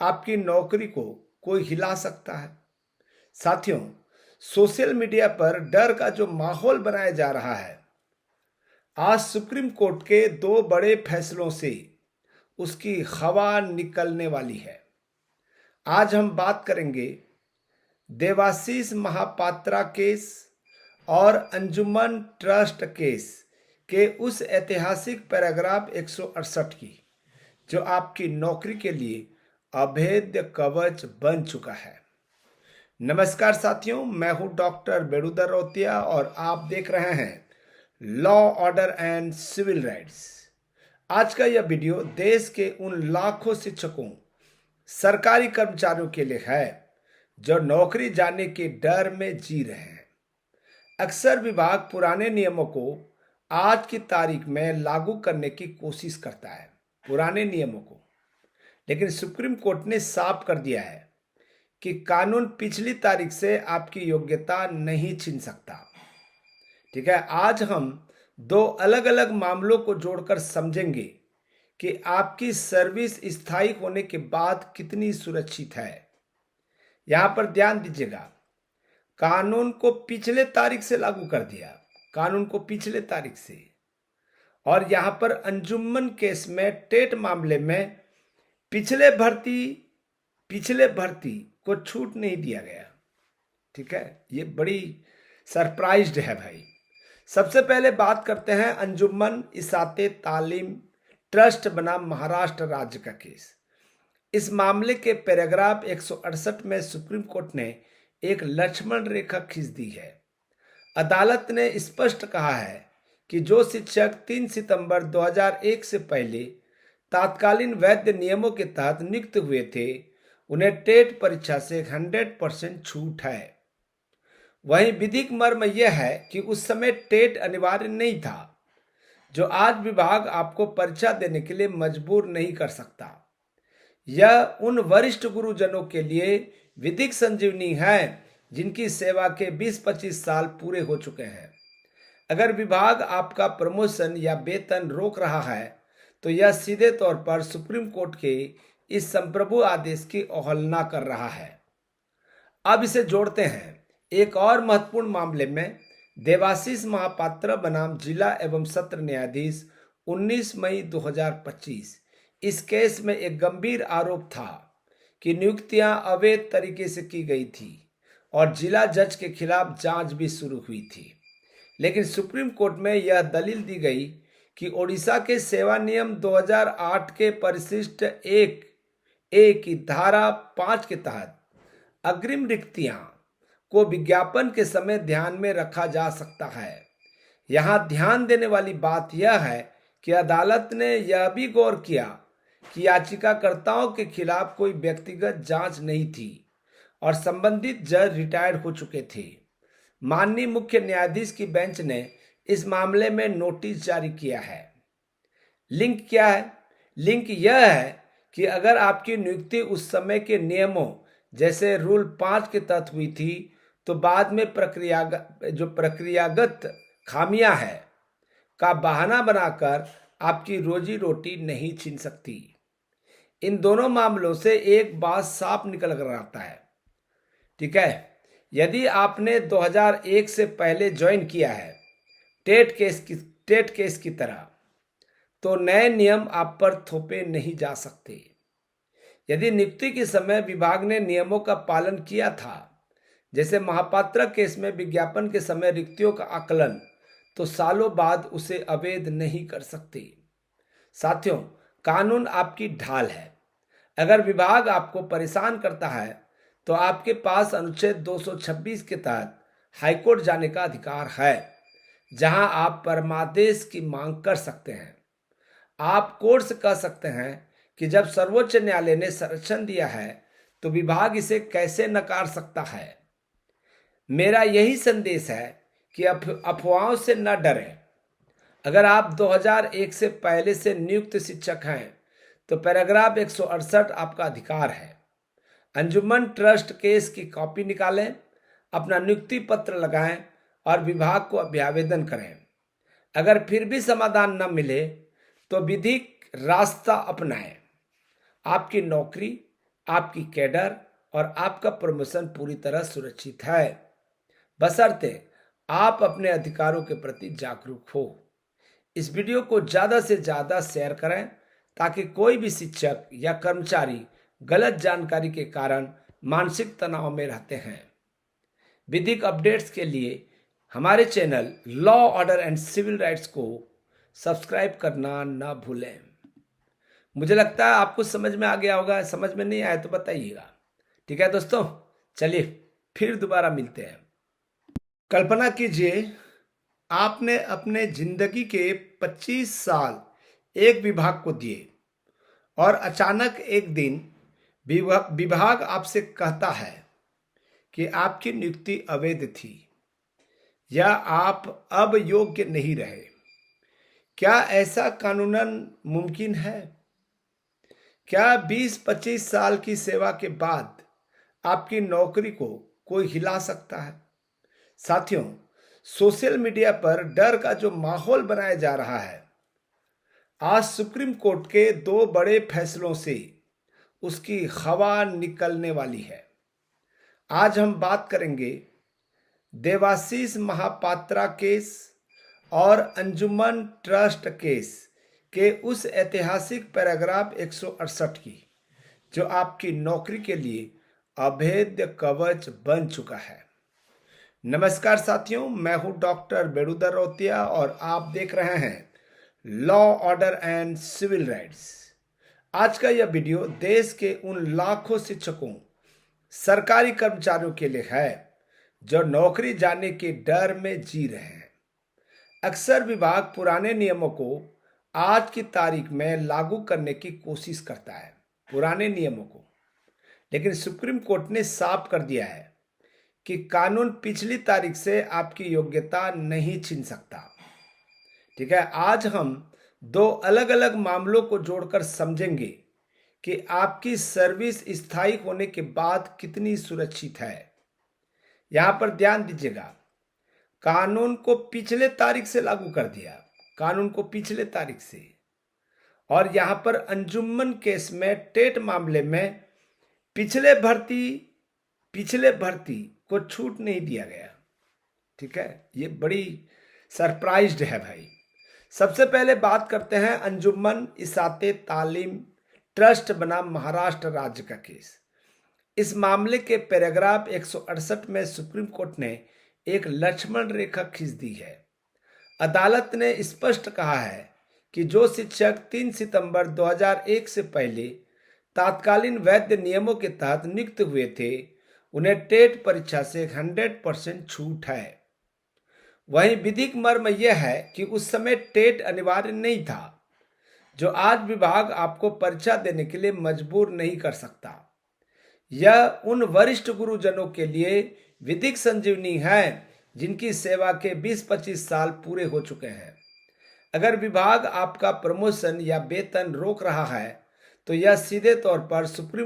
आपकी नौकरी को कोई हिला सकता है। साथियों, सोशल मीडिया पर डर का जो माहौल बनाया जा रहा है, आज सुप्रीम कोर्ट के दो बड़े फैसलों से उसकी हवा निकलने वाली है। आज हम बात करेंगे देवाशीष महापात्रा केस और अंजुमन ट्रस्ट केस के उस ऐतिहासिक पैराग्राफ 168 की, जो आपकी नौकरी के लिए अभेद्य कवच बन चुका है। नमस्कार साथियों, मैं हूं डॉक्टर बेड़ुदर रोतिया और आप देख रहे हैं law order and civil rights. आज का यह वीडियो देश के उन लाखों शिक्षकों, सरकारी कर्मचारियों के लिए है जो नौकरी जाने के डर में जी रहे हैं। अक्सर विभाग पुराने नियमों को आज की तारीख में लागू करने की कोशिश करता है, पुराने नियमों को, लेकिन सुप्रीम कोर्ट ने साफ कर दिया है कि कानून पिछली तारीख से आपकी योग्यता नहीं छीन सकता। ठीक है, आज हम दो अलग अलग मामलों को जोड़कर समझेंगे कि आपकी सर्विस स्थायी होने के बाद कितनी सुरक्षित है। यहां पर ध्यान दीजिएगा, कानून को पिछले तारीख से लागू कर दिया, कानून को पिछले तारीख से। और यहां पर अंजुमन केस में टेट मामले में पिछले भर्ती को छूट नहीं दिया गया। ठीक है, ये बड़ी सरप्राइज्ड है भाई। सबसे पहले बात करते हैं अंजुमन इसाते तालीम ट्रस्ट बनाम महाराष्ट्र राज्य का केस। इस मामले के पैराग्राफ 168 में सुप्रीम कोर्ट ने एक लक्ष्मण रेखा खींच दी है। अदालत ने स्पष्ट कहा है कि जो शिक्षक 3 सितंबर 2001 से पहले तात्कालीन वैध नियमों के तहत नियुक्त हुए थे, उन्हें टेट परीक्षा से 100% छूट है। वहीं विधिक मर्म यह है कि उस समय टेट अनिवार्य नहीं था, जो आज विभाग आपको परीक्षा देने के लिए मजबूर नहीं कर सकता। यह उन वरिष्ठ गुरुजनों के लिए विधिक संजीवनी है जिनकी सेवा के 20-25 साल पूरे हो चुके हैं। अगर विभाग आपका प्रमोशन या वेतन रोक रहा है तो यह सीधे तौर पर सुप्रीम कोर्ट के इस संप्रभु आदेश की अवहेलना कर रहा है। अब इसे जोड़ते हैं एक और महत्वपूर्ण मामले में, देवाशीष महापात्रा बनाम जिला एवं सत्र न्यायाधीश 19 मई 2025। इस केस में एक गंभीर आरोप था कि नियुक्तियां अवैध तरीके से की गई थी और जिला जज के खिलाफ जांच भी शुरू हुई थी। लेकिन सुप्रीम कोर्ट में यह दलील दी गई कि ओडिशा के सेवा नियम 2008 के परिशिष्ट 1A की धारा 5 के तहत अग्रिम रिक्तियां को विज्ञापन के समय ध्यान में रखा जा सकता है। यहां ध्यान देने वाली बात यह है कि अदालत ने यह भी गौर किया कि याचिकाकर्ताओं के खिलाफ कोई व्यक्तिगत जांच नहीं थी और संबंधित जज रिटायर्ड हो चुके थे। माननीय मुख्य न्यायाधीश की बेंच ने इस मामले में नोटिस जारी किया है। लिंक क्या है? लिंक यह है कि अगर आपकी नियुक्ति उस समय के नियमों जैसे रूल 5 के तहत हुई थी तो बाद में प्रक्रियागत खामियां है का बहाना बनाकर आपकी रोजी रोटी नहीं छीन सकती। इन दोनों मामलों से एक बात साफ निकल कर आता है। ठीक है, यदि आपने 2001 से पहले ज्वाइन किया है टेट केस की तरह, तो नए नियम आप पर थोपे नहीं जा सकते। यदि नियुक्ति के समय विभाग ने नियमों का पालन किया था, जैसे महापात्रा केस में विज्ञापन के समय रिक्तियों का आकलन, तो सालों बाद उसे अवैध नहीं कर सकते। साथियों, कानून आपकी ढाल है। अगर विभाग आपको परेशान करता है तो आपके पास अनुच्छेद 226 के तहत हाईकोर्ट जाने का अधिकार है, जहां आप परमादेश की मांग कर सकते हैं। आप कोर्ट से कह सकते हैं कि जब सर्वोच्च न्यायालय ने संरक्षण दिया है तो विभाग इसे कैसे नकार सकता है। मेरा यही संदेश है कि अफवाहों से न डरें। अगर आप 2001 से पहले से नियुक्त शिक्षक हैं तो पैराग्राफ 168 आपका अधिकार है। अंजुमन ट्रस्ट केस की कॉपी निकालें, अपना नियुक्ति पत्र लगाएं और विभाग को अभ्यावेदन करें। अगर फिर भी समाधान न मिले तो विधिक रास्ता अपनाएं। आपकी नौकरी, आपकी कैडर और आपका प्रमोशन पूरी तरह सुरक्षित है, बशर्ते आप अपने अधिकारों के प्रति जागरूक हो। इस वीडियो को ज़्यादा से ज़्यादा शेयर करें ताकि कोई भी शिक्षक या कर्मचारी गलत जानकारी के कारण मानसिक तनाव में रहते हैं। विधिक अपडेट्स के लिए हमारे channel law order and civil rights को सब्सक्राइब करना ना भूलें। मुझे लगता है आपको समझ में आ गया होगा, समझ में नहीं आया तो बताइएगा। ठीक है दोस्तों, चलिए फिर दोबारा मिलते हैं। कल्पना कीजिए आपने अपने जिंदगी के 25 साल एक विभाग को दिए और अचानक एक दिन विभाग आपसे कहता है कि आपकी नियुक्ति अवैध थी या आप अब योग्य नहीं रहे। क्या ऐसा कानूनन मुमकिन है? क्या 20-25 साल की सेवा के बाद आपकी नौकरी को कोई हिला सकता है? साथियों, सोशल मीडिया पर डर का जो माहौल बनाया जा रहा है, आज सुप्रीम कोर्ट के 2 बड़े फैसलों से उसकी हवा निकलने वाली है। आज हम बात करेंगे देवाशीष महापात्रा केस और अंजुमन ट्रस्ट केस के उस ऐतिहासिक पैराग्राफ 168 की, जो आपकी नौकरी के लिए अभेद्य कवच बन चुका है। नमस्कार साथियों, मैं हूं डॉक्टर बेड़ुदर रौतिया और आप देख रहे हैं law order and civil rights. आज का यह वीडियो देश के उन लाखों शिक्षकों, सरकारी कर्मचारियों के लिए है जो नौकरी जाने के डर में जी रहे हैं। अक्सर विभाग पुराने नियमों को आज की तारीख में लागू करने की कोशिश करता है, पुराने नियमों को, लेकिन सुप्रीम कोर्ट ने साफ कर दिया है कि कानून पिछली तारीख से आपकी योग्यता नहीं छीन सकता। ठीक है, आज हम 2 अलग अलग मामलों को जोड़कर समझेंगे कि आपकी सर्विस स्थायी होने के बाद कितनी सुरक्षित है। यहां पर ध्यान दीजिएगा, कानून को पिछले तारीख से लागू कर दिया, कानून को पिछले तारीख से, और यहां पर अंजुमन केस में टेट मामले में पिछले भर्ती को छूट नहीं दिया गया। ठीक है, ये बड़ी सरप्राइज्ड है भाई। सबसे पहले बात करते हैं अंजुमन इसाते तालीम ट्रस्ट बनाम महाराष्ट्र राज्य का केस। इस मामले के पैराग्राफ 168 में सुप्रीम कोर्ट ने एक लक्ष्मण रेखा खींच दी है। अदालत ने स्पष्ट कहा है कि जो शिक्षक 3 सितंबर 2001 से पहले तात्कालीन वैध नियमों के तहत नियुक्त हुए थे, उन्हें टेट परीक्षा से 100% छूट है। वहीं विधिक मर्म यह है कि उस समय टेट अनिवार्य नहीं था, जो आज विभाग आपको परीक्षा देने के लिए मजबूर नहीं कर सकता। यह उन वरिष्ठ गुरुजनों के लिए विधिक संजीवनी है जिनकी सेवा के 20-25 साल पूरे हो चुके हैं। अगर विभाग आपका प्रमोशन या वेतन रोक रहा है तो यह सीधे तौर पर सुप्रीम